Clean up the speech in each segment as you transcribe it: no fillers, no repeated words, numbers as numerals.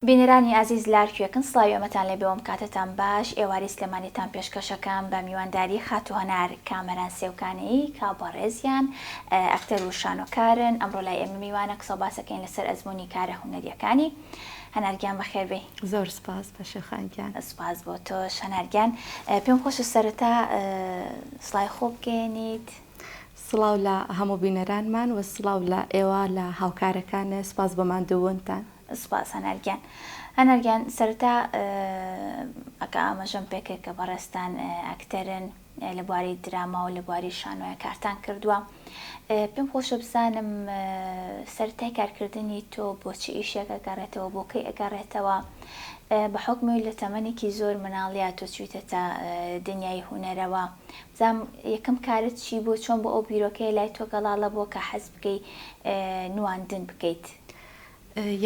بینەرانی ئازیز لاکوێکن سڵاوی ئەمەتان لێ بێوم کاتتان باش ئێواری سلێمانیتان پێشکەشەکان بە میوانداری خاتوهەنار کامەران سێوکانەیی کابڕێزیان ئەکتەر و شانۆکارن ئەمڕۆ لای ئێمە میوانە قسە باسەکەین لەسەر ئەزموونی کارە هونەریەکانی. هەنارگیان بەخێربێ. زۆر سپاس بەشەخانگیان. سپاس بۆ تۆش هەنارگیان. پێم خۆشە سەرەتا سڵای خۆ بگەێنیت. سڵاو لە هەموو بینەرانمان و سڵاو لە ئێوە لە هاوکارەکانە سپاس بەمان دوونتان. سپاس هەنارگیان. هەنارگیان سەرەتا ئەکە ئاماژەم پێکرد کە بەڕێستان ئەکتەرن لە بواری دراما و لە بواری شانۆیە کارتان کردووە. پێم خۆشە بزانم سەرەتای کارکردنی تۆ بۆچی ئیشێک ئەگەڕێتەوە بۆ کەی ئەگەڕێتەوە بە حکمی لە تەمەنێکی زۆر مناڵیا تۆ چوویتە تا دنیای هونەرەوە. بزانم یەکەم کارت چی بۆ چۆن بۆ ئەو بیرۆکەیە لای تۆ گەڵاڵە بۆ کە حەز بکەی نواندن بکەیت؟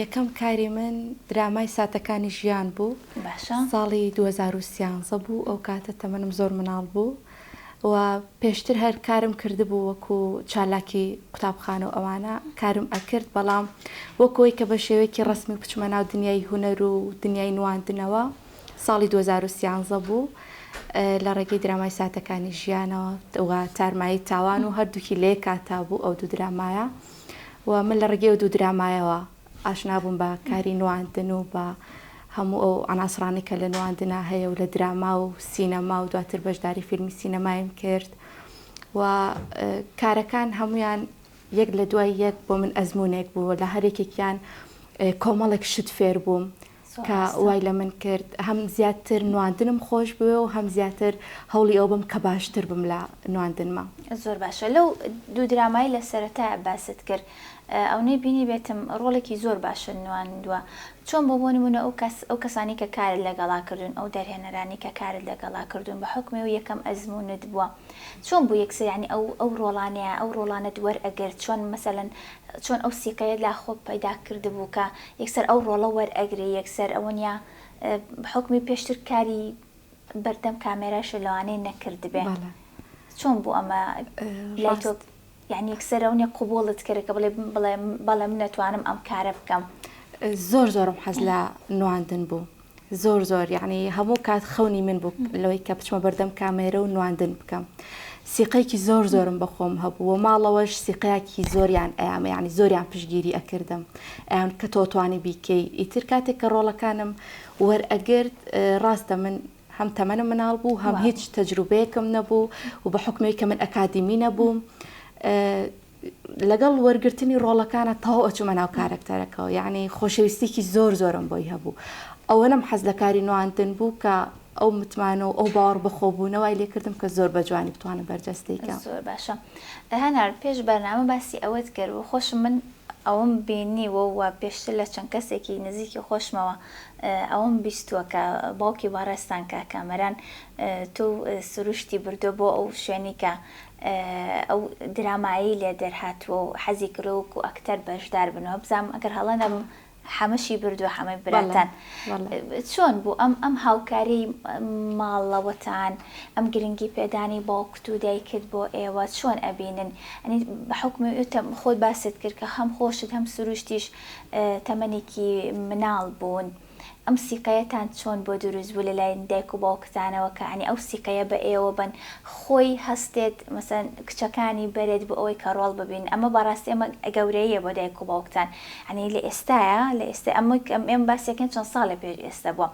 یەکەم کاری من درامای ساتەکانی ژیان بوو. باشە. ساڵی 2013 بوو. ئەو کاتە تەمەنم زۆر مناڵ بوو و پێشتر هەر کارم کردبوو وەکو چالاکی قوتابخانە و ئەوانە کارم ئەکرد، بەڵام وەکەوەی کە بە شێوەیەکی ڕسمی بچمە ناو دنیای هونەر و دنیای نواندنەوە ساڵی 2013 بوو لە ڕێگەی درامای ساتەکانی ژیانەوە و تارمایی تاوان و هەردووکی لێ کاتا بوو ئەو دوو درامایە و من لە ڕێگەی ئەو دوو درامایەوە ئاشنا بووم بە کاری نواندن و بە هەموو ئەو عناسرانی کە لە نواندنا هەیە و لە دراما و سینەما و دواتر بەشداری فیلمی سینەمایم کرد و کارەکان هەمویان یەک لە دوای یەک بۆ من ئەزمونێک بوو. لە هەرێکێکیان کۆمەڵێک شت فێر بووم کە وای لە من کرد هەم زیاتر نواندنم خۆش بوێ و هەم زیاتر هەوڵی ئەو بم کە باشتر بم لە نواندنمە. زۆر باشە. لەو دوو درامایی لە سەرەتا باست کرد ئەوەی بینی بێتم ڕۆڵێکی زۆر باشە نواندووە. چۆن بۆ نمونە ئەو کەسانی کە کارت لەگەڵا کردوون ئەو دەرهێنەرانی کە کارت لەگەڵا کردوون بە حکمی و یەکەم ئەزمونت بووە چۆن بوو یەکسەرانی ئەو ڕۆڵانەیە ئەو ڕۆڵانت وەرئەگرت چۆن مەسەلەن چۆن ئەو سیقەیە لا خۆ پەیدا کردبوو کە یەکسەر ئەو ڕۆڵە وەرئەگری یەکسەر ئەوەنیا بە حکمی پێشتر کاری بەردەم کامێراشە لەوانەیە نەکردبێ چۆن بوو ئەمە لای تۆ یعنی یەکسەرەوەنیە قوبوڵت کرد کە بەڵێ من نەتوانم ئەم کارە بکەم؟ زۆرم حەز لە نواندن بوو زۆر یعنی هەموو کات خەونی من بوو لەوەی کە بچمە بەردەم کامێرە و نواندن بکەم. سیقەیەکی زۆرم بەخۆم هەبوو و ماڵەوەش سیقەیەکی زۆریان ئەیامە یعنی زۆریان پشگیری ئەکردم ئەیان کە تۆتوانی بیکەی. ئیتر کاتێک کە ڕۆڵەکانم وەرئەگرت ڕاستە من هەم تەمەنم مناڵ بوو هەم هیچ تەجروبەیەکم نەبوو و بە حکمەوەی کە من ئەکادیمی نەبووم لەگەڵ وەرگرتنی ڕۆڵەکانە تەواو ئەچوومە ناو کارەکتەرەکەەوە یعنی خۆشەویستێکی زۆرم بۆی هەبوو. ئەوە نەم حەز لە کاری نواندن بوو کە ئەو متمانە و ئەو باوەڕ بەخۆبوونەوەی لێکردم کە زۆر بە جوانی بتوانم بەرجەستەیکەم. زۆر باشە. هەنار پێش بەرنامە باسی ئەوەت کرد و خۆشم من ئەوم بینیوە و پێشتر لە چەند کەسێکی نزیکی خۆشمەوە ئەوم بیستووە کە باوکی بەڕێستان کە کامەران تو سروشتی بردو بۆ ئەو شوێنی کە ئەو درامایی لێ دەرهاتووە و حەزی کرۆک و ئەکتەر بەشدار بنەوە بزانم ئەگەر هەڵە نەبم هەمەشی بردووە هەمەی براتان چۆن بوو ئەم هاوکاری ماڵەوەتان ئەم گرنگی پێدانی باوکت و دایکت بۆ ئێوە چۆن ئەبینن؟ ئەنی بە حکمی خۆت باست کرد کە هەم خۆشت هەم سروشتیش تەمەنێکی مناڵ بوون. ئەم سیقەیەتان چۆن بۆ دروست بوو لە لای دایک و باوکتانەوە کە ئەنی ئەو سیقەیە بە ئێوە بن خۆی هەستێت مەسەن کچەکانی بەرێت بۆ ئەوەی کە ڕۆڵ ببین ئەمە بەڕاستی ئەمە گەورەیە بۆ دایک و باوکتان ئەنی لە ئێستاە لە ئێستا ئەم باسیەکەن چەند ساڵی پێش ئێستا بووە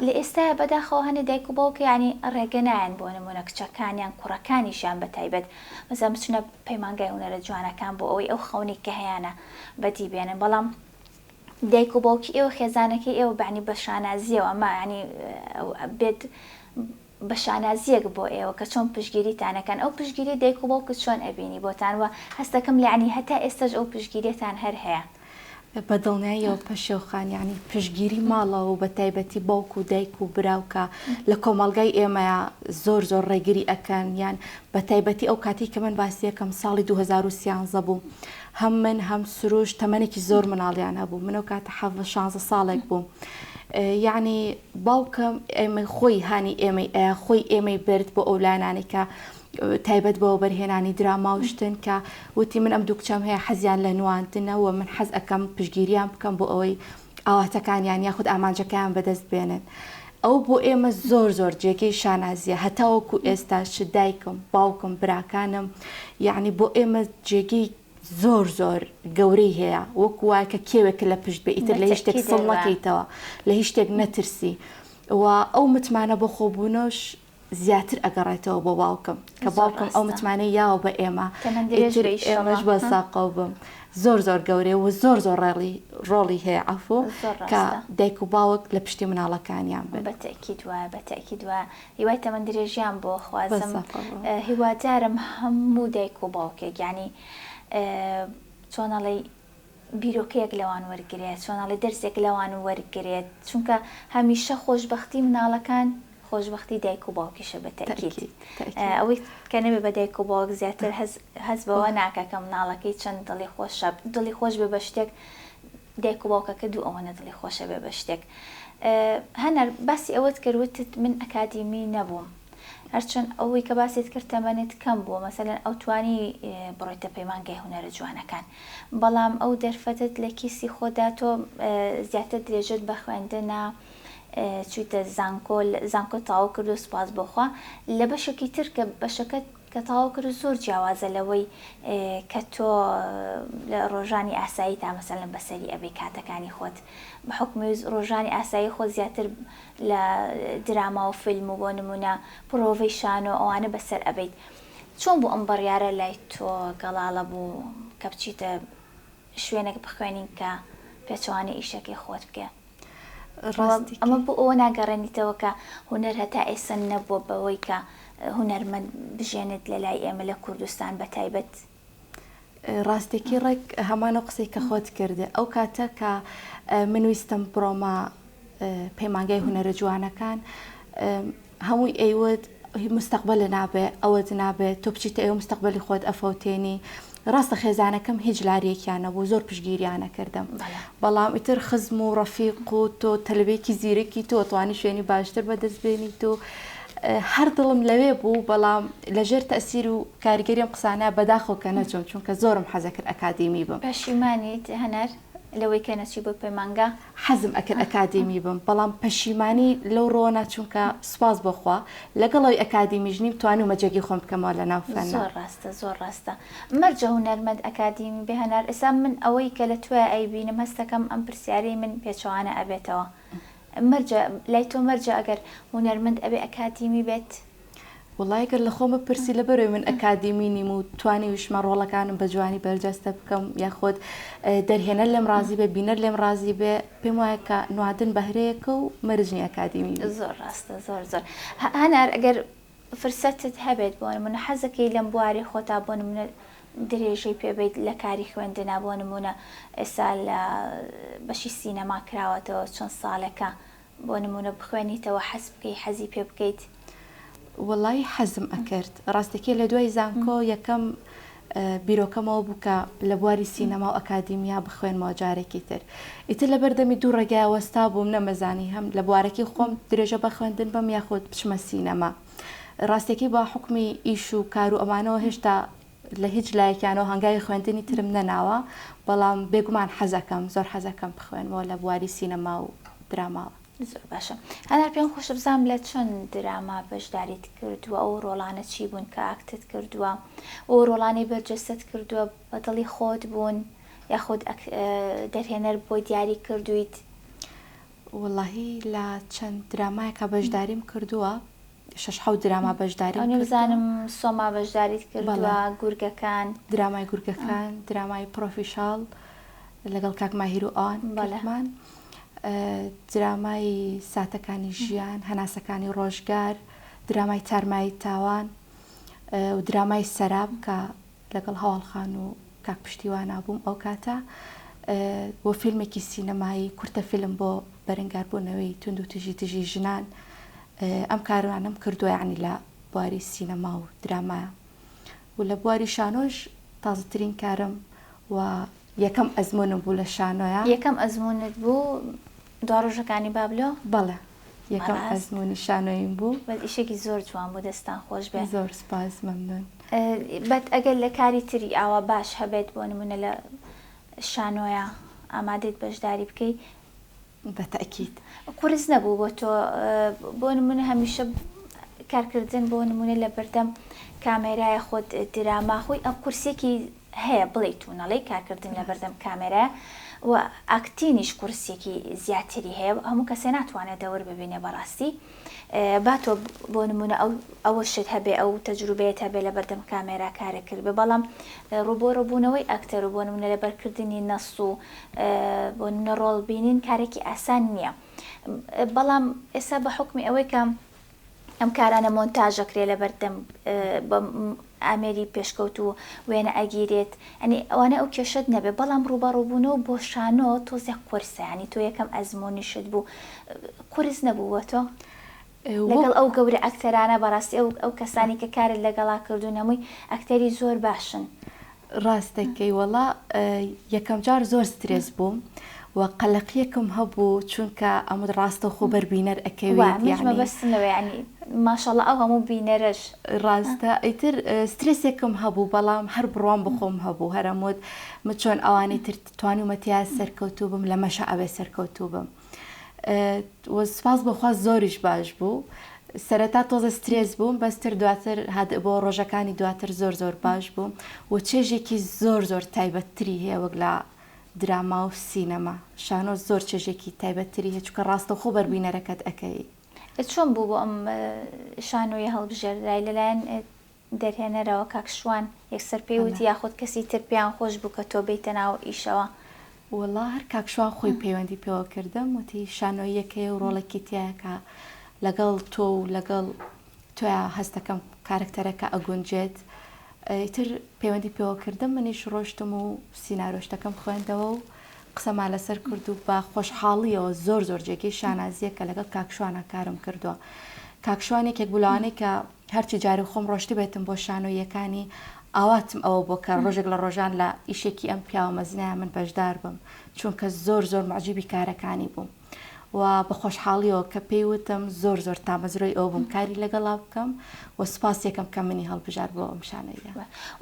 لە ئێستاە بەداخەوە هەنێ دایک و باوکە ینی ڕێگە نایەن بۆ نمونە کچەکانیان کوڕەکانیشان بە تایبەت مەسەن بچنە پەیمانگای هونەرە جوانەکان بۆ ئەوەی ئەو خەونی کە هەیەە بەدی بێنن. بەڵام دایک و باوکی ئێوە خێزانەکەی ئێوە بەعنی بە شانازیەوە ئەمە ینی بێت بە شانازیەک بۆ ئێوە کە چۆن پشگیریتانەکەن ئەو پشگیری دایک و باوکت چۆن ئەبینی بۆتان وە هەستەکەم لەعنی هەتا ئێستاش ئەو پشگیریتان هەر هەیە؟ بە دڵنیاییەوە پەشێوخان یعنی پشگیری ماڵەوە و بە تایبەتی باوک و دایک و براوکە لە کۆمەڵگای ئێمەیە زۆر ڕێگیری ئەەکەن یان بە تایبەتی ئەو کاتی کە من باسیەکەم ساڵی 2013 بوو هەم من هەم سروش تەمەنێکی زۆر مناڵیان هەبوو منەوە کاتە 16 ساڵێک بوو یعنی باوکەم ئێمە خۆی هانی ئێمەی ئەیە خۆی ئێمەی برد بۆ ئەو لایەنانی کە تایبەت بەوە بەرهێنانی دراما وشتن کە وتی من ئەم دوو کچەم هەیە حەزیان لە نواندنەوە من حەز ئەەکەم پشگیریان بکەم بۆ ئەوەی ئاواتەکانیان یاخود ئامانجەکەیان بەدەست بێنن. ئەو بۆ ئێمە زۆر جێگەی شانازیە، هەتاوەکو ئێستا چ دایکم باوکم براکانم، یعنی بۆ ئێمە جێگەی زۆر گەورەی هەیە، وەکو وایە کە کێوێکە لە پشت بێ ئیتر لە هیچ شتێک سڵ نەکەیتەوە، لە هیچ شتێک نەترسی. و ئەو متمانە بە خۆبوونەش زیاتر ئەگەڕێتەوە بۆ باوکم کە باوکم ئەو متمانەی یاوە بە ئێمە ئێمەش بە ساقەو بم. زۆر گەورەیە و زۆر ڕۆڵی هەیە عەفو کە دایک و باوک لە پشتی مناڵەکانیان بن. بەتەکید وایە هیوای تەمەند درێژیان بۆ خوازم. هیوادارم هەموو دایک و باوکێک یعنی چۆنەڵی بیرۆکەیەک لەوان وەرگێت، چۆنەڵی دەرسێک لەوان وەرگێت، چونکە هەمیشە خۆشبەختی مناڵەکان خۆشبەختی دایک و باوکیشە بەتەکید. ئەوەی کە نەبێ بە دایک و باوک زیاتر هەز بەوە ناکە کە مناڵەکەی چەند دڵی خۆش بێ بە شتێک، دایک و باوکەکە دوو ئەوەنە دڵی خۆشە بێ بە شتێک. هەنەر باسی ئەوەت کردوتت من ئەکادیمی نەبووم، هەرچەند ئەوەی کە باسیت کرد تەمەنت کەم بووە، مەسەلەن ئەو توانی بڕۆیتە پەیمانگای هونەرە جوانەکان، بەڵام ئەو دەرفەتت لە کیسی خۆدا تۆ زیاتر درێژت بە خوێندنە، چوویتە زانکۆ تاوا کرد و سوپاس بۆخوا لە بەشێکی تر کە بەشەکەت کە تاوا کرد زۆر جیاوازە لەوەی کە تۆ لە ڕۆژانی ئاسایی تا مەسەلەن بەسەری ئەبێ کاتەکانی خۆت بە حکمی ڕۆژانی ئاسایی خۆ زیاتر لە دراما و فیلم و بۆ نمونە پرۆڤەی شانۆ ئەوانە بەسەر ئەبیت. چۆن بوو ئەم بڕیارە لای تۆ گەڵاڵە بوو کە بچیتە شوێنێک بخوێنین کە پێچەوانەی ئیشەکەی خۆت بکە؟ ئەمە بۆ ئەوە ناگەڕێنیتەوە کە هونەر هەتا ئێستا نەبووە بەوەی کە هونەرمەند بژێنت لە لای ئێمە لە کوردستان بە تایبەت؟ ڕاستێکی ڕێک هەمانە قسەی کە خۆت کردێ، ئەو کاتە کە من ویستم بڕۆمە پەیمانگای هونەرە جوانەکان، هەمووی ئەیوت مستەقبەلە نابێ، ئەوەت نابێت تۆ بچیتە ئێوە مستەقبەلی خۆت ئەفەوتێنی. ڕاستە خێزانەکەم هیچ لارێکیانە بوو، زۆر پشگیریانە کردم، بەڵام ئیتر خزم و ڕەفیق و تۆ تەلەبێکی زیرەکی تۆ توانی شوێنی باشتر بەدەستبێنی تۆ هەر دڵم لەوێ بوو، بەڵام لەژێر تەسیر و کاریگەریم قسانە بەداخۆکە نەچۆم چونکە زۆرم حەزە کرد ئەکادیمی بم. پەشیمانیت هەنەر لەوەی کە نەچی بۆ پەیمانگا؟ حەزم ئەکرد ئەکادیمی بم، بەڵام پەشیمانی لەو ڕۆنە چونکە سوپاس بۆخوا لەگەڵەوەی ئەکادیمیش نیم توانم مەجێگی خۆم بکەمەوە لە ناو فەنە. زۆر ڕاستە مەرجە هونەرمەند ئەکادیمی بێ هەنار. ئێستا من ئەوەی کە لە توێ ئەیبینم هەستەکەم ئەم پرسیارەی من پێچەوانە ئەبێتەوە. مەرجە لای تۆ مەرجە ئەگەر هونەرمەند ئەبێ ئەکادیمی بێت؟ وڵای گەر لە خۆمە پرسی لەبەرەوەی من ئەکادیمی نیم و توانی وشمە ڕۆڵەکانم بە جوانی بەرجەستە بکەم یاخۆت دەرهێنە لێم ڕازی بێ بینەر لێم ڕازی بێ، پێم وایە کە نوادن بەهرەیەکە و مەرجنی ئەکادیمی. زۆر ڕاستە زۆر هەنار ئەگەر فرسەتت هەبێت بۆ نمونە حەزەکەی لەم بواری خۆتا بۆ نمونە درێژەی پێبیت لە کاری خوێندنا بۆ نمونە ئێستا لە بەشی سینەما کراوەتەوە چەند ساڵێکە بۆ نمونە بخوێنیتەوە حەز بکەی حەزی پێ بکەیت؟ وڵی حەزم ئەکرد ڕاستەکە لە دوای زانکۆ یەکەم بیرۆکەمەوە بوو کە لە بواری سینەما و ئەکادیمیا بخوێنمەوە جارێکی تر. ئیتر لە بەردەمی دوو ڕێگای وەستا بووم نەمەزانی هەم لە بوارەکەی خۆم درێژە بە خوێندن بەم یاخۆت بچمە سینەما. ڕاستێکی با حکمی ئیش و کار و ئەمانەوە هێشتا لە هیچ لایەکیانەوە هەنگاوی خوێندنی ترم نەناوە، بەڵام بێگومان حەزەکەم زۆر حەزەکەم بخوێنمەوە لە بواری سینەما و دراماوە. زۆر باشە هەنار پێم خۆش بزانم لە چەند دراما بەشداریت کردووە، ئەو ڕۆڵانە چی بوون کە ئاکتت کردووە، ئەو ڕۆڵانی بەرجەستت کردووە بە دڵی خۆت بوون یاخود دەرهێنەر بۆی دیاری کردویت؟ وڵاهی لە چەند درامایەکە بەشداریم کردووە، 6 دراما بەشداری نەزانم سۆما بەشداریت کردووە، گورگەکان، درامای گورگەکان، درامای پرۆفیشال لەگەڵ کاک ماهیر و ئان بەڵێمان، درامای ساتەکانی ژیان، هەناسەکانی ڕۆژگار، درامای تارمایی تاوان و درامای سەراب کە لەگەڵ هەواڵخان و کاک پشتیوان بووم ئەو کاتە، بۆ فیلمێکی سینەمایی کورتە فیلم بۆ بەرەنگاربوونەوەی تونند و تژی ژنان. ئەم کاروانم کردووە یعنی لە بواری سینەما و درامایە و لە بواری شانۆش تازەترین کارم و یەکەم ئەزمونم بوو لە شانۆیە. یەکەم ئەزمونت بوو دوا ڕۆژەکانی بابلۆ؟ بەڵێ یەکەم ئەزمونی شانۆیم بوو. ئیشێکی زۆر جوان بوو، دەستان خۆش بێ. زۆر سپاس مەمنون. بەت ئەگەر لە کاری تری ئاوا باش هەبێت بۆ نمونە لە شانۆیە ئامادەیت بەشداری بکەیت، بتأكيد قرز نبوو بۆ تۆ بۆ نمونە هەمیشە کارکردن بۆ نمونە لە بەردەم کامێرایە خۆت دراما خۆی ئەم کورسێکی هەیە بڵێ توونەڵی کارکردن لە بەردەم کامێرە و ئاکتینیش کورسێکی زیاتری هەیە هەموو کەسێ ناتوانێت دەور ببینێ بەڕاستی با تۆ بۆ نمونە ئەوە شت هەبێ ئەو تەجروبەیەت هەبێ لە بەردەم کامێرا کارەکرد بێ بەڵام ڕووبۆڕبوونەوەی ئەکتەر و بۆ نمونە لە بەرکردنی نەس و بۆ نمونە ڕۆڵ بینین کارێکی ئاسان نییە بەڵام ئێستا بە حکمی ئەوەی کە ئەم کارانە مۆنتاژەکرێ لە بەردەم ئامێری پێشکەوت و وێنە ئەگیرێت ئەنی ئەوانە ئەو کێشت نەبێ بەڵام ڕوبەڕووبوونەوە بۆ شانۆ تۆزێک کورسە ینی تۆ یەکەم ئەزمۆنیشت بوو کورس نەبووە تۆ لەگەڵ ئەو گەورە ئەکتەرانە بەڕاستی ئەو کەسانی کە کارت لەگەڵا کردوون هەمووی ئەکتەری زۆر باشن ڕاستەکەی وەڵا یەکەم جار زۆر سترێس بووم و قەلەقیەکم هەبوو چونکە ئەمە ڕاستە خۆ بەربینەر ئەکەوێت بەستنەوە ینی ماشەڵڵا ئەو هەموو بینەرەش ڕاستە ئیتر سترێسێکم هەبوو بەڵام هەر بڕوان بخۆم هەبوو هەرەموت چۆن ئەوانەی تر توانومەتیا سەرکەوتوو بم لە مەشە ئەوێ سەرکەوتوو بم سپاس بەخوا زۆریش باش بوو سەرەتا تۆزە سترێس بووم بەستر دواتر هات بۆ ڕۆژەکانی دواتر زۆر باش بووم و چێژێکی زۆر تایبەتتری هەیە وەک لە دراما و سینەما شانۆ زۆر چێژێکی تایبەتتری هەیە چکە ڕاستە خۆ بەربینەرەکەت ئەەکەی چۆن بوو بۆ ئەم شانۆیە هەڵبژێردرای لەلایەن دەرهێنەرەوە کاکشوان یەکسەر پێیوتی یاخود کەسی تر پێیان خۆش بوو کە تۆ بیتە ناو ئیشەوە وەڵا هەر کاکشوان خۆی پەیوەندی پێوە کردم وتی شانۆیەکەی و ڕۆڵێکی تایەکە لەگەڵ تۆ و لەگەڵ تۆە هەستەکەم کارکتەرەکە ئەگونجێت ئیتر پەیوەندی پێوە کردم منیش ڕۆشتم و سینارۆشتەکەم خوێندەوە و قسەما لەسەر کرد و بە خۆشحاڵیەوە زۆر جێگەی شانازیە کە لەگەڵ کاکشوانە کارم کردووە کاکشوانێکێک بولانەی کە هەرچی جاری خۆم ڕۆشتی بێتم بۆ شانۆیەکانی ئاواتم ئەوە بۆ کە ڕۆژێک لە ڕۆژان لە ئیشێکی ئەم پیاوە مەزنای من بەشدار بم چونکە زۆر معجیبی کارەکانی بووم و بە خۆشحاڵیەوە کە پێیوتم زۆر تامەزرۆی ئەو بووم کاری لەگەڵا بکەم و سپاس یەکەم کە منی هەڵبژار بۆ ئەم شانۆیە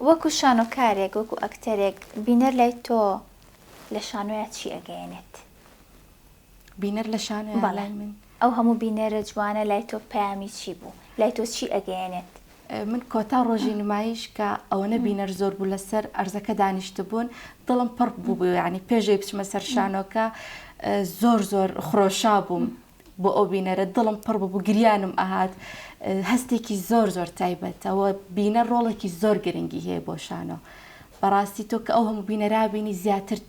وەکو شانۆکارێک وەکو ئەکتەرێک بینەر لای تۆ لە شانۆیە چی ئەگەیەنێت بینەر لە شانۆیە بەڵای من ئەو هەموو بینەرە جوانە لای تۆ پەیامی چی بوو لای تۆ چی ئەگەیەنێت من کۆتا ڕۆژی نمایش کە ئەوەنە بینەر زۆر بوو لەسەر ئەرزەکە دانیشت بوون دڵم پڕ بوو ینی پێشەی بچمە سەر شانۆکە زۆر خڕۆشا بووم بۆ ئەو بینەرە دڵم پڕ بوو گریانم ئاهات هەستێکی زۆر تایبەت ئەوە بینە ڕۆڵێکی زۆر گرنگی هەیە بۆ شانۆ بەڕاستی تۆ کە ئەو هەموو بینەرا بینی زیاتر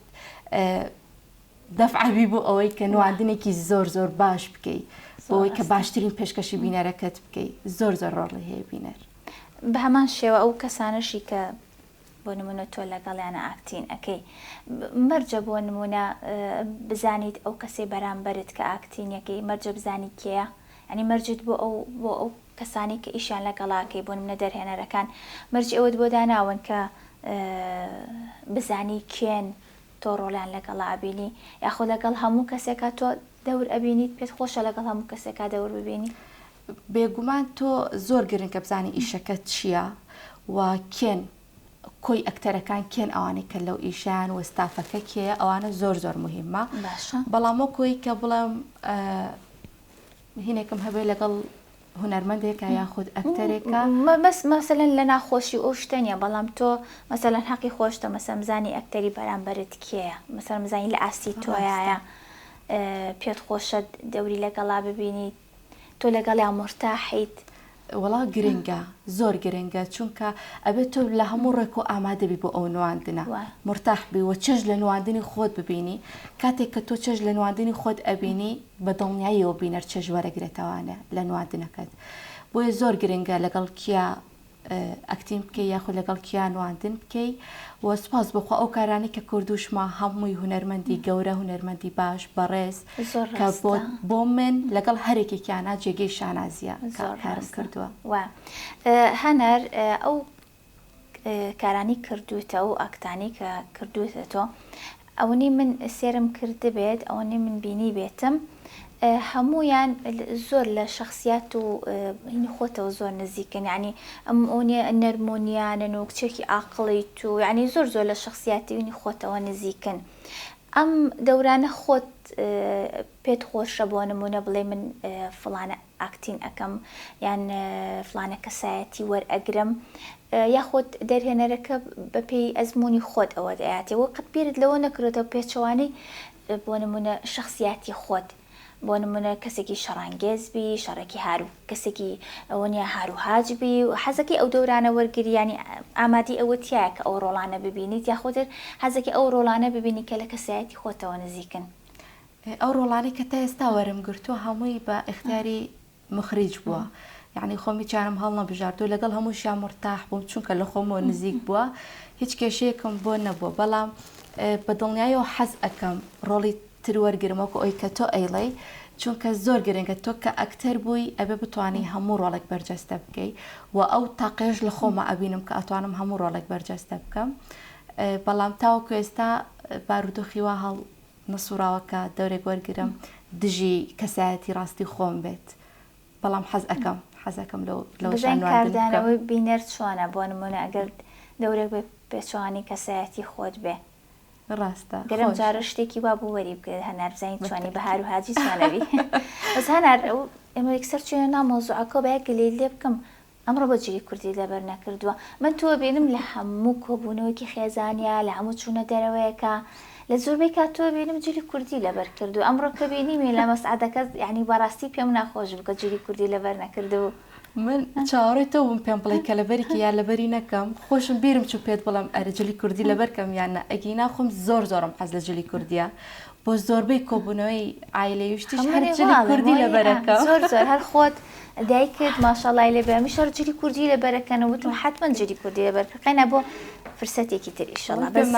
دەفعبی بۆ ئەوەی کە نواندنێکی زۆر باش بکەی بۆی کە باشترین پێشکەشی بینەرەکەت بکەی زۆر ڕۆڵی هەیە بینەر بە هەمان شێوە ئەو کەسانەشی کە بۆ نمونە تۆ لەگەڵیانە ئاکتین ئەەکەی مەرجە بۆ نمونە بزانیت ئەو کەسێ بەرامبەرت کە ئاکتینەکەی مەرجە بزانی کێیە ئەنی مەرجت بۆ ئەو کەسانی کە ئیشیان لەگەڵاکەی بۆ نمونە دەرهێنەرەکان مەرج ئەوت بۆ داناون کە بزانی کێن تۆ ڕۆڵیان لەگەڵا ئەبینی یاخۆ لەگەڵ هەموو کەسێکە تۆ دەور ئەبینیت پێت خۆشە لەگەڵ هەموو کەسێکا دەور ببینی بێگومان تۆ زۆر گرنگکە بزانی ئیشەکە چییە و کێن کۆی ئەکتەرەکان کێن ئەوانەی کە لەو ئیشیان و ستافەکە کێ ئەوانە زۆر مهمە بەڵامەوە کۆی کە بڵم هینێکم هەبێ لەگەڵ هونەرمەندێکە یاخود ئەکتەرێکە بەس مەسەلەن لە ناخۆشی ئەو شتەنیە بەڵام تۆ مەسەلەن حەقی خۆشتە مەسەلەن مزانی ئەکتەری بەرامبەرت کێیە مەسەلەن مزانی لە ئاستی تۆیایە پێت خۆشە دەوری لەگەڵا ببینیت تۆ لەگەڵیان مرتاحیت وەڵا گرنگە زۆر گرنگە چونکە ئەبێت تۆ لە هەموو ڕێک و ئامادەبی بۆ ئەو نواندنە مرتاح بی و چێژ لە نواندنی خۆت ببینی کاتێک کە تۆ چێژ لە نواندنی خۆت ئەبینی بە دڵنیاییەوە بینەر چێژ وەرەگرێتەوانە لە نواندنەکەت بۆیە زۆر گرنگە لەگەڵ کیا ئەکتین بکەی یاخود لەگەڵ کیا نواندن بکەی و سپاس بخوا ئەو کارانی کە کردوشمە هەمووی هونەرمەندی گەورە هونەرمەندی باش بەڕێز کە بۆ من لەگەڵ هەرێکێکیانە جێگەی شانازیە کارم کردووە هەنەر ئەو کارانی کردوتە و ئاکتانی کە کردوتە تۆ ئەوەی من سێرم کرده بێت ئەوەی من بینی بێتم هەمویان زۆر لە شخصیات و خۆتەوە زۆر نزیکن ینی ئەم ئەوە نەرمۆنیانن و کچێکی ئاقڵیت و ینی زۆر لە شخصیاتی وینی خۆتەوە نزیکن ئەم دەورانە خۆت پێت خۆشە بۆ نمونە بڵێ من فڵانە ئاکتین ئەەکەم یان فڵانە کەسایەتی وەرئەگرم یاخۆت دەرهێنەرەکە بە پێی ئەزمموی خۆت ئەوە دەیاتەوە قەت بیرت لەوە نەکرێتەوە پێچەوانەی بۆ نمونە شخصیاتی خۆت بۆ نمونە کەسێکی شەڕانگێزبی شەڕێکی هارو کەسێکی ئەوە نیە هاروهاجبی و حەزەکەی ئەو دەورانە وەرگریانی ئامادی ئەوە تایە کە ئەو ڕۆڵانە ببینیت یاخۆتر حەزەکە ئەو ڕۆڵانە ببینی کە لە کەسایەتی خۆتەوە نزیکن. ئەو ڕۆڵانی کە تا ئێستا وەرم گرتووە هەمووی بە اختیاری مخریج بووە، یعنی خۆمی چارم هەڵ نەبژاردو لەگەڵ هەمووشیان مرتاح بووم چونکە لە خۆمەوە نزیک بووە هیچ کێشەیەکم بۆ نەبووە، بەڵام بە دڵنیایەوە حەز ئەەکەم ڕۆڵی تر وەرگرمەوە ئەوی کە تۆ ئەیڵێ، چونکە زۆر گرنگە تۆ کە ئەکتەر بووی ئەبێ بتوانانی هەموو ڕۆڵێک بەرجەستە بکەی و ئەو تاقێژ لە خۆمە ئەبینم کە ئەتوانم هەموو ڕۆڵێک بەرجەستە بکەم، بەڵام تاوەکو ئێستا بارودۆخی وا هەڵ نەسووراوەکە دەورێک وەرگرم دژی کەسایەتی ڕاستی خۆم بێت، بەڵام حەز ئەەکەم کاردانەوەی بینەر چۆنە بۆ نمونە ئەگەر دەورێک بێ پێچوانی کەسایەتی خۆت بێ ڕاستە گەرم جارە شتێکی وا بوو وەری بکرێت هەنار بزانین چوانی بەهار و هاجی چۆنەبی بەس هەنار ئێمە یەکسەر چێنە ناو مۆزوعەکە بە گلەی لێ بکەم ئەمڕۆ بەجێی کوردی لەبەر نەکردووە من تۆ بینم لە هەموو کۆبوونەوەیکی خێزانیا لە هەموو چوونە دەرەوەیەکە لە زۆربەی کاتۆ بینم جلی کوردی لەبەر کردو ئەمڕۆ کە بینیمێ لە مەسعادەکە یعنی بەڕاستی پێم ناخۆش بکە جلی کوردی لەبەر نەکردو. من چاوەڕێی تۆ بووم پێم بڵێ کە لەبەرێکی یا لەبەری نەکەم خۆشم بیرم چوو پێت بڵم ئەرە جلی کوردی لەبەرکەم یانە ئەگەی ناخۆم زۆرم حەز لە جلی کوردیە بۆ زۆربەی کۆبوونەوەی ئایلەی وشتیش هەر جلی کوردی لەبەرەکەم زۆر هەر خۆت دایکت ماشەڵای لێ بێ میشەر جلی کوردی لەبەرەکەنەوە وتم حتمما جلی کوردی لەبەر قەینا بۆ فرسەتێکی تر ئیشەڵا بەس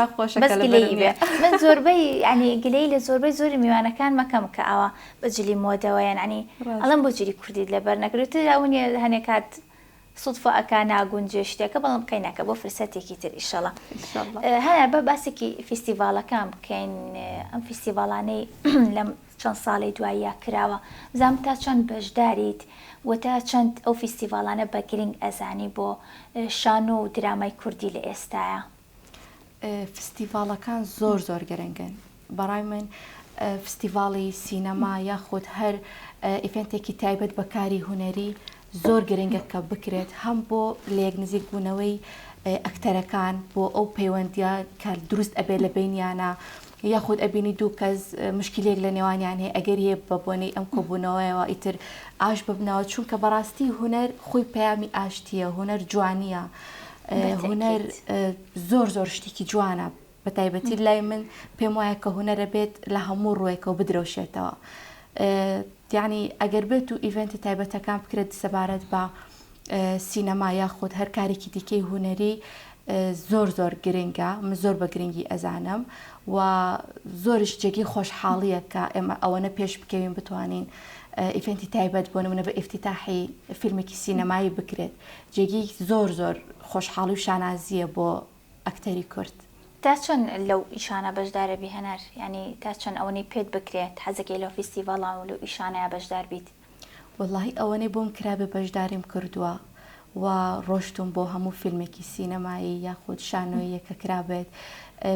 گلەی بێ من زۆربەی ینی گلەی لە زۆربەی زۆری میوانەکان مەکەم کە ئەوە بەجلی مۆدەوە ینی ئەڵم بۆ جلی کوردی لەبەر نەکرێت ئەوە هەنێک کات سوودفە ئەکا ناگونجێ شتێکە بەڵام قەیناکە بۆ فرسەتێکی تر ئیشەڵا هەیە بە باسێکی فیستیڤالەکان بکەین ئەم فیستیڤالانەی لەم چەند ساڵی دواییە کراوە بزانم تا چەند بەشداریت و تا چەند ئەو فیستیڤالانە بە گرنگ ئەزانی بۆ شانۆ و درامای کوردی لە ئێستاە. فستیڤالەکان زۆر گەرەنگن بەڕای من فستیڤاڵی سینەما یاخود هەر ئیڤنتێکی تایبەت بە کاری هونەری زۆر گرنگە کە بکرێت هەم بۆ لە یەک نزیک بوونەوەی ئەکتەرەکان بۆ ئەو پەیوەندیە کە دروست ئەبێ لە بینیانە یاخود ئەبینی دوو کەس مشکلێک لە نێوانیان هەیە ئەگەر هەیە بە بۆنەی ئەم کۆبوونەوەیەوە ئیتر ئاش ببنەوە چونکە بەڕاستی هونەر خۆی پەیامی ئاشتیە هونەر جوانیە هونەر زۆر شتێکی جوانە بە تایبەتی لای من پێم وایە کە هونەرە بێت لە هەموو ڕوویەکەوە بدرەوشێتەوە یعنی ئەگەر بێت و ئیڤنتی تایبەتەکان بکرێت سەبارەت بە سینەما یاخود هەر کارێکی دیکەی هونەری زۆر گرنگە من زۆر بە گرنگی ئەزانم و زۆرش جێگی خۆشحاڵیە کە ئێمە ئەوەنە پێش بکەوین بتوانین ئیڤنتی تایبەت بۆ نمونە بە ئیفتتاحی فیلمێکی سینەمایی بکرێت جێگی زۆر خۆشحاڵی و شانازیە بۆ ئەکتەری کورد. تا چۆن لەو ئیشانە بەشدارە بی هەنار ینی تا چۆن ئەوەی پێت بکرێت حەزەکەی لەو فیستیڤاڵان و لەو ئیشانەیە بەشدار بیت؟ وەڵاهی ئەوەنەی بۆم کرابێ بەشداریم کردووە و ڕۆشتم بۆ هەموو فیلمێکی سینەمایی یاخود شانۆیە کە کرابێت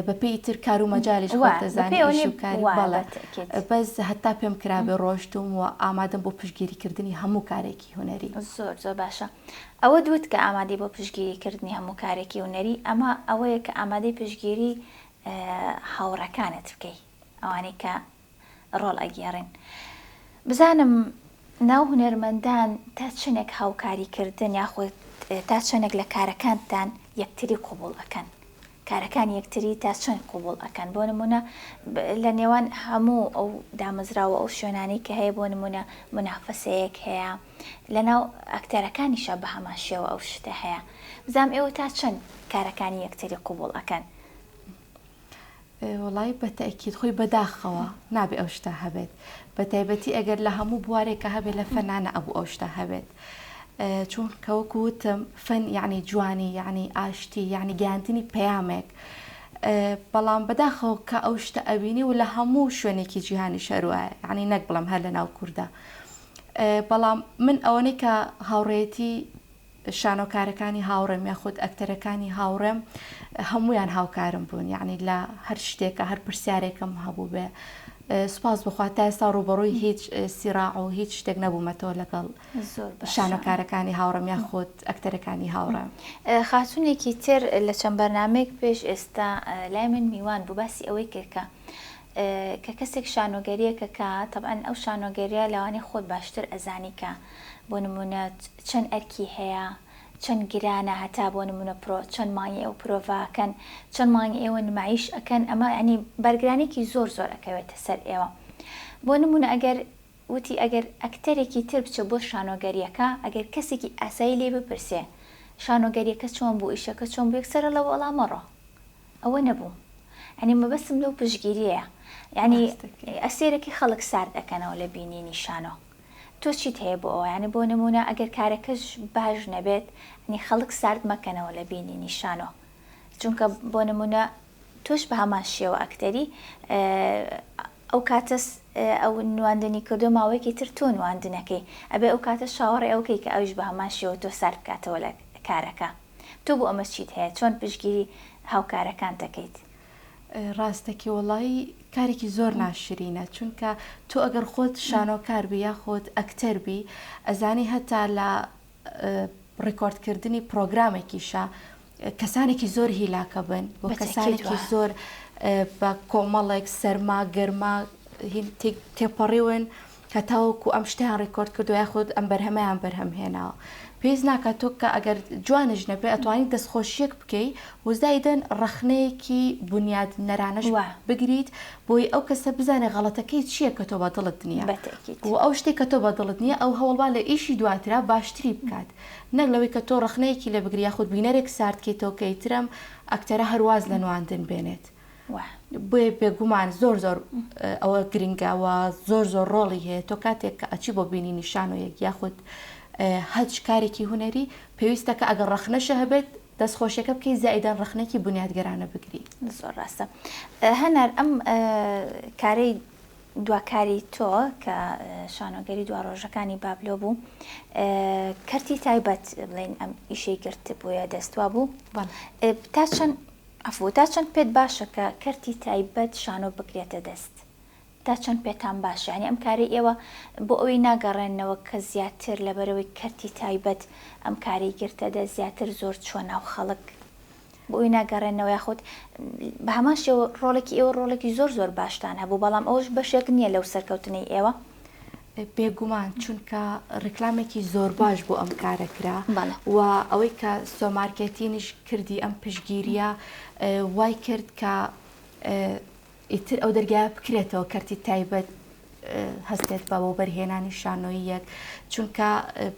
بەپێی تر کار و مەجالیش خۆتەزانانی شوکاری بەڵێ بەس هەتا پێم کرابێ ڕۆشتم و ئامادەم بۆ پشتگیریکردنی هەموو کارێکی هونەری. زۆر باشە ئەوە دوت کە ئامادەی بۆ پشتگیریکردنی هەموو کارێکی هونەری ئەمە ئەوەیە کە ئامادەی پشتگیری هاوڕەکانت بکەی ئەوانەی کە ڕۆڵ ئەگێڕن. بزانم ناو هونەرمەندان تا چنێک هاوکاریکردن یاخۆ تا چنێک لە کارەکانتان یەکتری قوبوڵ ئەەکەن کارەکان یەکتری تا چەند قوبوڵ ئەەکەن بۆ نمونە لە نێوان هەموو ئەو دامەزراوە ئەو شوێنانی کە هەیە بۆ نمونە منافەسەیەک هەیە لەناو ئەکتەرەکانیشە بە هەمان شێوە ئەو شتە هەیە بزانم ئێوە تا چەند کارەکانی یەکتری قوبوڵ ئەەکەن؟ وڵی بە تەکید خۆی بەداخەوە نابێ ئەو شتە هەبێت بە تایبەتی ئەگەر لە هەموو بوارێکە هەبێت لە فەنانە ئەبوو ئەو شتە هەبێت چون کەوەکو وتم فەن یعنی جوانی یعنی ئاشتی یعنی گەیاندنی پەیامێک بەڵام بەداخەوە کە ئەو شتە ئەبینی و لە هەموو شوێنێکی جیهانی شەروایە یعنی نەک بڵم هەر لە ناو کووردە بەڵام من ئەوەنەی کە هاوڕێتی شانۆکارەکانی هاوڕێم یاخود ئەکتەرەکانی هاوڕێم هەمویان هاوکارم بوون، یعنی لە هەر شتێکە هەر پرسیارێکم هەبوو بێ سپاس بخوات تا ئێستا ڕوبەڕووی هیچ سیراع و هیچ شتێک نەبوومەتەوە لەگەڵ شانۆکارەکانی هاوڕێم یاخود ئەکتەرەکانی هاوڕێم. خاتونێکی تر لە چەند بەرنامەیەک پێش ئێستا لای من میوان بوو باسی ئەوەی کردکە کە کەسێک شانۆگەریەکە کە طبعاً ئەو شانۆگەریە لەوانەیە خۆت باشتر ئەزانی کە بۆ نمونە چەند ئەرکی هەیە، چەند گرانە هەتا بۆ نمونە چەند مانگی ئەو پرۆڤاکەن، چەند مانگی ئێوە نمایش ئەکەن، ئەمە ینی بەرگرانێکی زۆر زۆر ئەکەوێتە سەر ئێوە. بۆ نمونە ئەگەر وتی ئەگەر ئەکتەرێکی تر بچە بۆ شانۆگەریەکە ئەگەر کەسێکی ئاسایی لێ بپرسێ شانۆگەریەکە چۆن بوو، ئیشەکە چۆن بوو، یەکسەرە لە وەڵامەڕۆ ئەوە نەبوو. ینی مەبەستم لەو پشگیریەیە، ینی ئەسێرەکی خەڵک سارد ئەەکەنەوە لە بینینی شانۆ. تۆ چیت هەیە بۆ ئەوە؟ ینی بۆ نمونە ئەگەر کارەکەش باش نەبێت نی خەڵک سارد مەکەنەوە لە بینینی شانۆ، چونکە بۆ نمونە تۆش بە هەمان شێوە ئەکتەری ئەو کاتەس ئەو نواندنی کردو ماوەیەکی تر تۆ نواندنەکەی ئەبێ ئەو کاتە شاوەڕێ ئەوکەی کە ئەوش بە هەمان شێوە تۆ سارد بکاتەوە لە کارەکە. تۆ بۆ ئەمە چیت هەیە؟ چۆن پشگیری هاوکارەکان دەکەیت؟ ڕاستەکی وەڵی کارێکی زۆر ناشرینە، چونکە تۆ ئەگەر خۆت شانۆکار بی یا خۆت ئەکتەر بی ئەزانی هەتا لە ڕێکۆردکردنی پرۆگرامێکیشە کەسانێکی زۆر هیلاکە بن بۆ کەسانێکی زۆر بە کۆمەڵێک سەرما گەرما تێپەڕیون کە تاوەکو ئەم شتیان ڕێکۆرد کردو یاخود ئەم بەرهەمەیان بەرهەمهێناوە. پێویست ناکات تۆ کە ئەگەر جوانش نەبێ ئەتوانیت دەستخۆشیەک بکەی وزایدەن ڕەخنەیەکی بنیاد نەرانەش بگریت بۆی ئەو کەسە بزانێ غەڵەتەکەی چییە کە تۆ بە دڵت نییە و ئەو شتێک کە تۆ بە دڵت نییە ئەو هەوڵبا لە ئیشی دواترا باشتری بکات، نەک لەوەی کە تۆ ڕەخنەیەکی لە بگری یاخود بینەرێک ساردکەیتەوە کەیترم ئەکتەرە هەرواز لە نواندن بێنێت. بۆیە بێگومان زۆر زۆر ئەوە گرنگاوە زۆر زۆر ڕۆڵی هەیە. تۆ کاتێک کە ئەچی بۆ بینینی شانۆیەک یاخود هەچ کارێکی هوەری پێویستە کە ئەگەر ڕەخنەشە هەبێت دەستخۆشیەکە بکەی زائیدەن ڕەخنێکی بنیادگەرانە بگری. زۆر ڕاستە. هەنار ئەم کارەی دواکاری تۆ کە شانۆگەری دوا ڕۆژەکانی بابلۆ بوو کەرتی تایبەت بڵێن ئەم ئیشەی گرت بووە دەستوا بوو تا چەند پێت باشە کە کەرتی تایبەت شانۆ بکرێتە دەست؟ تا چەند پێتان باشە؟ ینی ئەم کاری ئێوە بۆ ئەوەی ناگەڕێنەوە کە زیاتر لەبەرەوەی کەرتی تایبەت ئەم کاری گرتە دەست زیاتر زۆر چوە ناو خەڵک بۆ ئەوی ناگەڕێنەوە یاخود بە هەمان شێوە ڕۆڵێکی ئێوە ڕۆڵێکی زۆر زۆر باشتان هەبوو بەڵام ئەوش بەشێک نییە لەو سەرکەوتنەی ئێوە؟ بێگومان چونکە ڕێکلامێکی زۆر باش بۆ ئەم کارەکرا و ئەوەی کە سۆمارکێتینش کردی ئەم پشگیریە وای کرد کە ئیتر ئەو دەرگایە بکرێتەوە کەرتی تایبەت هەستێت بە بۆ بەرهێنانی شانۆییەک، چونکە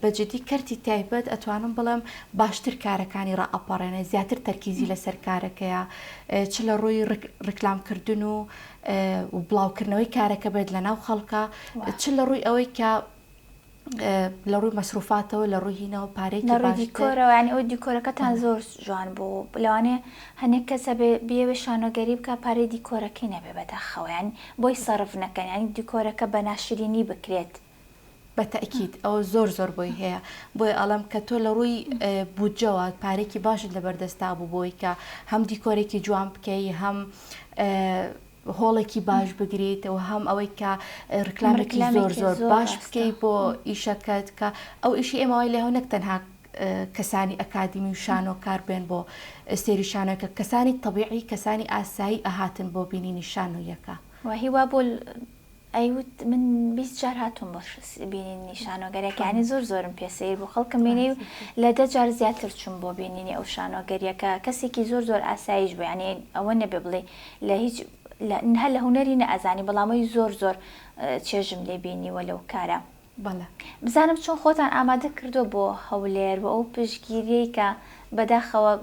بەجددی کەرتی تایبەت ئەتوانم بڵێم باشتر کارەکانی ڕائەپەڕێنێ زیاتر تەرکیزی لەسەر کارەکەیە چ لە ڕووی ڕێکلامکردن و بڵاوکردنەوەی کارەکە بێت لە ناو خەڵکە چ لە ڕووی ئەوەی کە لە ڕووی مەسروفاتەوە لە ڕووی هینەوە پارێکی دیکۆرەوە ینی ئەو دیکۆرەکەتان زۆر جوان بوو لەوانێ هەنێک کەسە بێوێ شانۆگەری بکە پارەی دیکۆرەکەی نەبێ بەداخەوەیان بۆی سەرف نەکەن ینی دیکۆرەکە بە ناشرینی بکرێت. بە تەئکید ئەوە زۆر زۆر بۆی هەیە بۆی ئەڵم کە تۆ لە ڕووی بودجەوە پارێکی باشت لەبەردەستا بوو بۆی کە هەم دیکۆرێکی جوان بکەی هەم هۆڵێکی باش بگریتەوە هەم ئەوەی کە ڕکلامێکی زۆر زۆر باش بکەی بۆ ئیشەکەت کە ئەو ئیشی ئێمەوەی لێهۆ نەک تەنها کەسانی ئەکادمی و شانۆکار بێن بۆ سێری شانۆیەکە کەسانی تەبیعی کەسانی ئاسایی ئەهاتن بۆ بینینی شانۆیەکە. وهیوا بۆ ئەیوت من 20 جار هاتووم بۆ بینینی شانۆگەریەکانی زۆر زۆرم پێسەیر بوو خەڵکم بینی و لە 10 جار زیاتر چوون بۆ بینینی ئەو شانۆگەریەکە کەسێکی زۆر زۆر ئاساییش بوو ینی ئەوە نەبێ بڵێ لە هیچ هەر لە هوەری نەئەزانی بەڵامەوەی زۆر زۆر چێژم لێ بینیوە لەو کارە. بزانم چۆن خۆتان ئامادە کردو بۆ هەولێر بۆ ئەو پشگیریەی کە بەداخەوە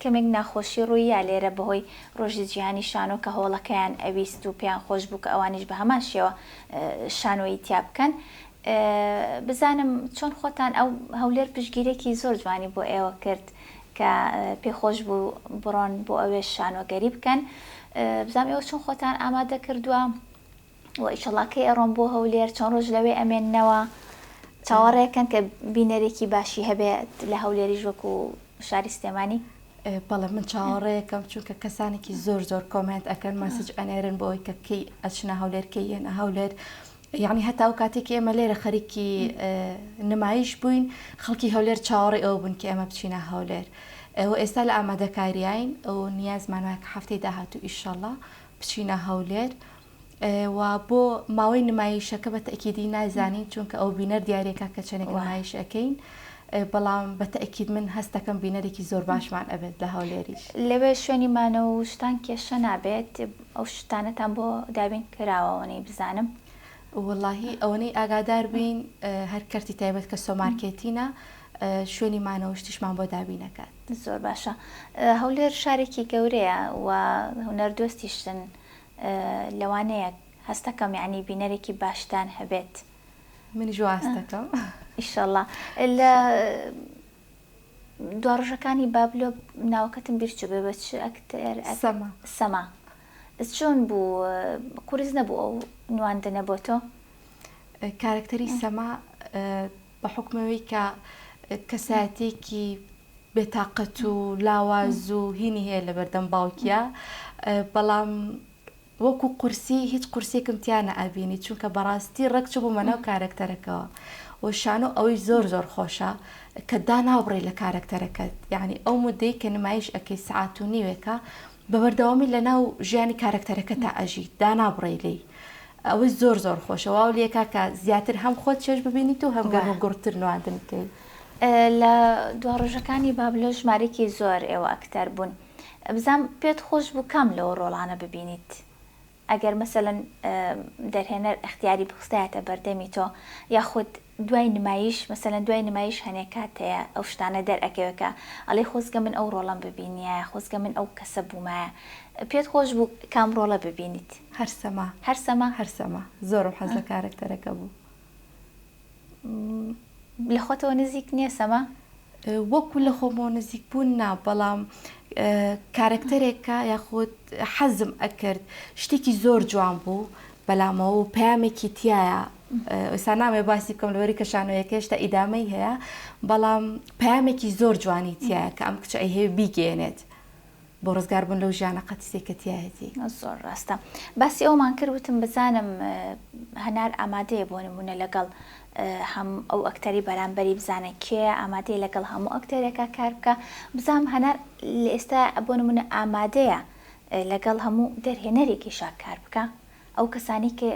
کەمێک ناخۆشی ڕوویە لێرە بەهۆی ڕۆژی جیهانی شانۆ کە هۆڵەکەیان ئەویست و پێیان خۆش بوو کە ئەوانیش بە هەمان شێوە شانۆیی تیا بکەن. بزانم چۆن خۆتان ئەو هەولێر پشگیرێکی زۆر جوانی بۆ ئێوە کرد کە پێخۆش بوو بڕۆن بۆ ئەوێ شانۆگەری بکەن. بزانم ئێوە چۆن خۆتان ئامادە کردووە و ئیشەڵاکەی ئەڕۆن بۆ هەولێر چۆن ڕۆژ لەوێ ئەمێننەوە؟ چاوەڕێکەن کە بینەرێکی باشی هەبێت لە هەولێری ژوەک و شاری سلێمانی؟ بەڵێ من چاوەڕێیەکەم چونکە کەسانێکی زۆر کۆمنت ئەەکەن ماسج ئەنێرن بۆ ئەوی کە کەی ئەچنە هەولێر کەی یەنە هەولێر یعنی هەتا و کاتێکی ئێمە لێرە خەریکی نمایش بووین خەڵکی هەولێر چاوەڕێ ئەو بوون کە ئێمە بچینە هەولێر ئەوە ئێستا لە ئامادەکاریین ئەو نیازمان وایە کە هەفتەی داهاتوو ئیشەڵڵا بچینە هەولێر و بۆ ماوەی نمایشەکە بە تەکیدی نازانین چونکە ئەو بینەر دیارێکە کە چەندێک نمایش ئەەکەین بەڵام بە تەکید من هەستەکەم بینەرێکی زۆر باشمان ئەبێت لە هەولێریش لەوێ شوێنی مانە و شتان کێشە نابێت ئەو شتانەتان بۆ دابین کراوەوەنەی بزانم وڵی ئەوەی ئاگادار بین هەر کەرتی تایبەت کە سۆمارکێتینە شوێنی مانەوە شتیشمان بۆ دابینەکات زۆر باشە هەولێر شارێکی گەورەیە و هونەردۆستیشتن لەوانەیە هەستەکەم یعنی بینەرێکی باشتان هەبێت منیش هەستەکەم ئیشەڵڵا لە دوا ڕۆژەکانی بابلۆ ناوکەتم بیرچوو بێ بە چ ئەکتەر سەما چۆن بوو قورس نەبوو ئەو نواندنە بۆ تۆ؟ کارکتەری سەما بە حکمەوەی کە کەسایەتێکی بێتاقەت و لاواز و هینی هەیە لە بەردەم باوکیە بەڵام وەکو قورسی هیچ قورسێکم تیانە ئابینی چونکە بەڕاستی ڕەکچ بوو مەناو کارکتەرەکەەوە و شانۆ ئەوەی زۆر خۆشە کە داناوڕێ لە کارکتەرەکەت یعنی ئەو مدەی کە نمایش ئەەکەی سعات و نیوێکە بەبەردەوامی لە ناو ژیانی کارکتەرەکە تا ئەژی دانابڕێ لێی ئەوەی زۆر خۆشەوە و لێکا کە زیاتر هەم خۆت چێش ببینیت و هەم گەرم و گوڕتر نواندن بکەیت. لە دوا ڕۆژەکانی بابلۆ ژمارەی زۆر ئێوە ئەکتەر بوون بزانام پێت خۆش بوو کام لەوە ڕۆڵانە ببینیت ئەگەر مەسەلەن دەرهێنەر اختیاری بخستایەتە بەردەمی تۆ یاخود دوای نمایش مەسەلەن دوای نمایش هەنێک کات هەیە ئەو شتانە دەرئەکەوەکە ئەڵێ خۆزگە من ئەو ڕۆڵم ببینیە خۆزگە من ئەو کەسە بوومایە پێت خۆش بوو کام ڕۆڵە ببینیت؟ هەرسەما زۆرم حەز لە کارکتەرەکە بوو. لە خۆتەوە نزیک نییە سەما؟ وەکو لە خۆمەوە نزیک بوون نا بەڵام کارکتەرێکە یاخود حەزم ئەکرد شتێکی زۆر جوان بوو بەلامەوە و پامێکی تایە ئێستا نامێ باسی بکەم لەوەری کە شانۆیەکە هێشتا ئیدامەی هەیە بەڵام پامێکی زۆر جوانی تایە کە ئەم کچە ئەی هەیە بیگەێنێت بۆ ڕزگار بوون لەو ژیانە قەتیسێکە تایەتی. زۆر ڕاستە باسی ئەومان کردوتم بزانم هەنار ئامادەیە بۆ نمونە لەگەڵ هەم ئەو ئەکتەری بەرامبەری بزانە کێ ئامادەیە لەگەڵ هەموو ئەکتەرێکە کار بکە بزانم هەنار لە ئێستا بۆ نمونە ئامادەیە لەگەڵ هەموو دەرهێنەرێکی شاک کار بکە ئەو کەسانی کە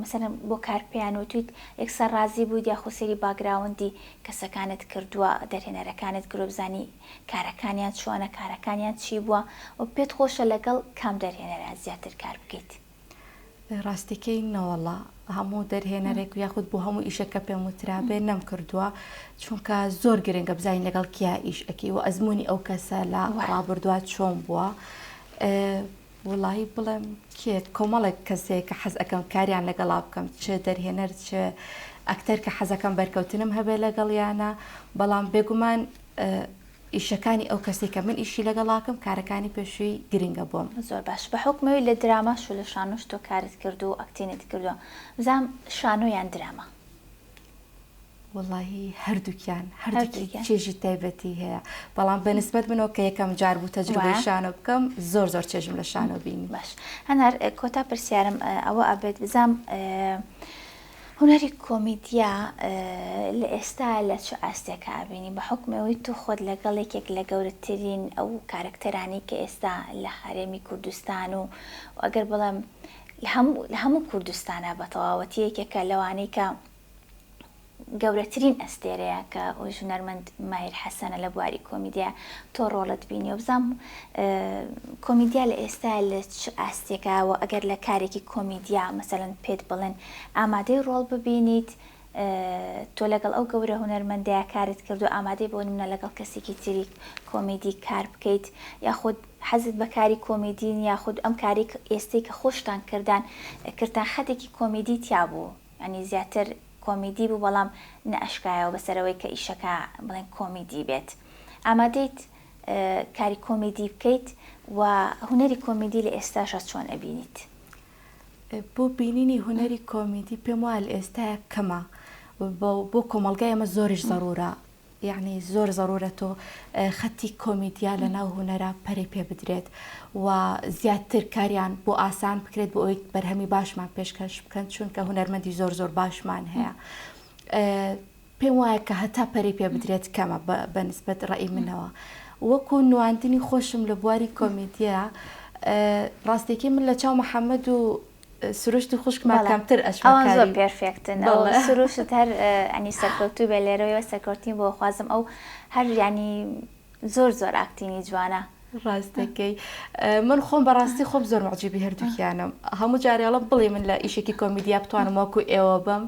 مثلا بۆ کارپیان وتویت یەکسەر ڕازی بوویت یا خۆسەری باگراوندی کەسەکانت کردووە دەرهێنەرەکانت گرۆ بزانی کارەکانیان چۆنە کارەکانیان چی بووە و پێت خۆشە لەگەڵ کام دەرهێنەرە زیاتر کار بکەیت؟ ڕاستیکەی نەوەڵا هەموو دەرهێنەرێک و یاخود بۆ هەموو ئیشەکە پێم وترابێ نەم کردووە چونکە زۆر گرنگە بزانین لەگەڵ کیا ئیش ئەەکەی و ئەزمموی ئەو کەسە لە ڕابردووە چۆن بووە. وڵی بڵێم کێ کۆمەڵێک کەسێک کە حەز ئەەکەم کاریان لەگەڵا بکەم چ دەرهێنەر چ ئەکتەر کە حەزەکەم بەرکەوتنم هەبێ لەگەڵیانە بەڵام بێگومان ئیشەکانی ئەو کەسێک کە من ئیشی لەگەڵاکەم کارەکانی پێشووی گرنگە بووم. زۆر باش بە حکمەوەی لە دراماش و لە شانۆش تۆ کارت کردو و ئەکتینت کردووە بزانام شانۆیان درامە؟ وڵی هەردووکیان چێژی تایبەتی هەیە بەڵام بەنسبەت منەوە کە یەکەم جار بوو تەجربەی شانۆ بکەم زۆر چێژم لە شانۆ بینی. باش هەنار کۆتا پرسیارم ئەوە ئەبێت بزانام هونەری کۆمیدیا لە ئێستا لە چه ئاستێکە ئابینی بە حکمەوەی تو خۆت لەگەڵ یەکێک لە گەورەترین ئەو کارکتەرانی کە ئێستا لە هەرێمی کوردستان و ئەگەر بڵێم لە هەموو کوردستانە بە تەواوەتی یەکێکە لەوانەی کە گەورەترین ئەستێرەیە کە ئەو ژنەرمەند ماهیر حەسەنە لە بواری کۆمیدیا تۆ ڕۆڵت بینی و بزانم کۆمیدیا لە ئێستا لە چ ئاستێکەوە ئەگەر لە کارێکی کۆمیدیا مەسەلەن پێت بڵێن ئامادەی ڕۆڵ ببینیت تۆ لەگەڵ ئەو گەورە هونەرمەندەیە کارت کردو ئامادەی بۆ نمونە لەگەڵ کەسێکی تری کۆمیدی کار بکەیت یاخود حەزت بە کاری کۆمیدین یاخود ئەم کاری ئێستەی کە خۆشتان کردان خەتێکی کۆمیدی تیا بوو ینی زیاتر کۆمیدی بوو بەڵام نەئەشکایەوە بەسەرەوەی کە ئیشەکە بڵێن کۆمیدی بێت ئامادەیت کاری کۆمیدی بکەیت و هونەری کۆمیدی لە ئێستاشە چۆن ئەبینیت؟ بۆ بینینی هونەری کۆمیدی پێم وایە لە ئێستاە کەمە بۆ کۆمەڵگای ئەمە زۆریش ضرورە یعنی زۆر ضرورە تۆ خەتی کۆمیدیا لە ناو هوەرە پەرەی پێ بدرێت و زیاتر کاریان بۆ ئاسان بکرێت بۆ ئەوی بەرهەمی باشمان پێشکەش بکەن چونکە هوەرمەندی زۆر باشمان هەیە پێم وایە کە هەتا پەرەی پێ بدرێت کەمە بەنسبەت ڕێی منەوە وەکو نواندنی خۆشم لە بواری کۆمیدیە ڕاستێکی من لە چاو محەممەد و سروشتی خوشکمان کەمتر ئەوان زۆر پێرفێکتن سروشت هەر ئەنی سەرکەوتوو بێ لێرەوەی سەرکەوتین بۆ خوازم ئەو هەر ینی زۆر ئاکتینی جوانە ڕاستەکەی من خۆم بەڕاستی خۆم زۆر معجیبی هەردووکیانم هەموو جارێڵم بڵێ من لە ئیشێکی کۆمیدیا بتوانم وەکو ئێوە بم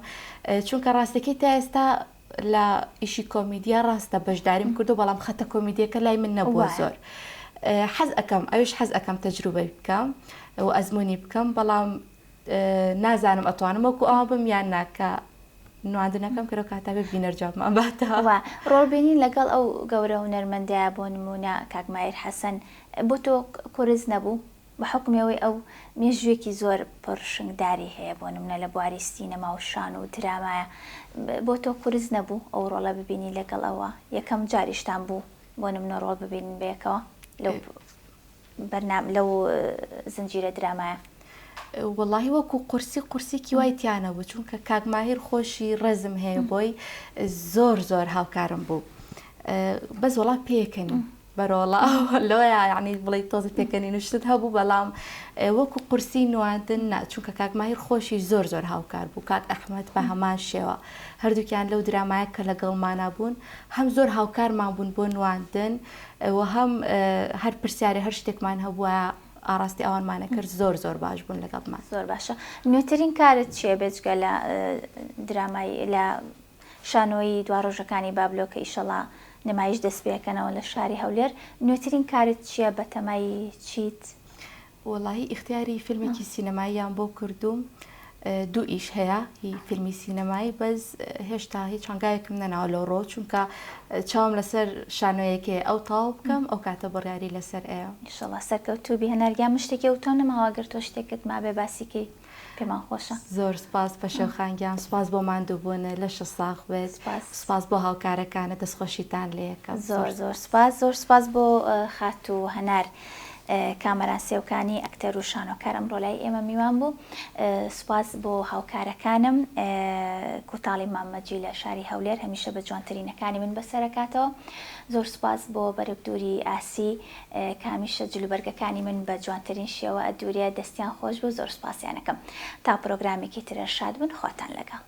چونکە ڕاستەکەی تا ئێستا لە ئیشی کۆمیدیا ڕاستە بەشداریم کردو بەڵام خەتە کۆمیدیەکە لای من نەبووە زۆر حەز ئەەکەم ئەوش حەز ئەەکەم تەجروبەی بکەم و ئەزمموی بکەم بەڵام نازانم ئەتوانم وەکو ئەوە بم یان ناکە نواندنەکەم کە کاتابێ بینەرجابمان باتەوە ڕۆڵبینی لەگەڵ ئەو گەورە هونەرمەندایە بۆ نمونە کاکمایر حەسەن بۆ تۆ کورز نەبوو بە حکومەوەی ئەو مێژوێکی زۆر پڕشنگداری هەیە بۆ نمونە لە بواری سینەما و شان و درامایە بۆ تۆ کورز نەبوو ئەو ڕۆڵە ببینی لەگەڵ ئەوە یەکەم جاریشتان بوو بۆ نمونە ڕۆڵ ببینن بەیەکەوە لەو زنجیرە درامایە واللهی وەکو قورسێکی وایتیانە بوو چونکە کاکماهیر خۆشی ڕێزم هەیە بۆی زۆر هاوکارم بوو بەس وڵا پێکەنی بەرۆڵە لەوەیە یعنی بڵێ تۆزی پێکەنی نوشتت هەبوو بەڵام وەکو قورسی نواندن چونکە کاکماهیر خۆشی زۆر هاوکار بوو کاک ئەحمەد بە هەمان شێوە هەردووکیان لەو درامایە کە لەگەڵمانە بوون هەم زۆر هاوکارمان بوون بۆ نواندن و هەم هەر پرسیارە هەر شتێکمان هەبووە ئاراستی ئەوانمانە کرد زۆر باش بوون لەگەڵمان زۆر باشە نوێترین کارت چیە بێجگە لە درامای لە شانۆی دوا ڕۆژەکانی بابلۆکە ئیشەڵا نمایش دەست پێکەنەوە لە شاری هەولێر نوێترین کارت چییە بە تەمای چیت؟ وڵی ئیختیاری فیلمێکی سینەماییان بۆ کردوم دوو ئیش هەیە هی فیلمی سینەمایی بەس هێشتا هیچ هەنگایەکم نەناوە لەو ڕۆ چونکە چاوم لەسەر شانۆیەکێ ئەو تاو بکەم ئەو کاتە بڕیاری لەسەر ئێوە ئیشەڵا سەرکەوتوبی هەنەرگیان شتێکی ئەو تۆ نەماواگەر تۆ شتێکت ما بێ باسیکەی پێمان خۆشە زۆر سپاس بە شێوخانگیان سپاس بۆ ماندووبوون لە ش ساخ بێت سپاس بۆ هاوکارەکانە دەستخۆشیتان لێەکە زۆر سپاس بۆ خات و هەنار کامەران سێوکانی ئەکتەر و شانۆکار ئەمڕۆ لای ئێمە میوان بوو سپاس بۆ هاوکارەکانم کوتاڵی مامەجی لە شاری هەولێر هەمیشە بە جوانترینەکانی من بەسەرکاتەوە زۆر سپاس بۆ بەرەبدووری ئاسی کامیشە جلوبەرگەکانی من بە جوانترین شێوە ئەدوورە دەستیان خۆش بوو زۆر سپاسیانەکەم تا پرۆگرامێکی ترە شاد بن خۆتان لەگەڵ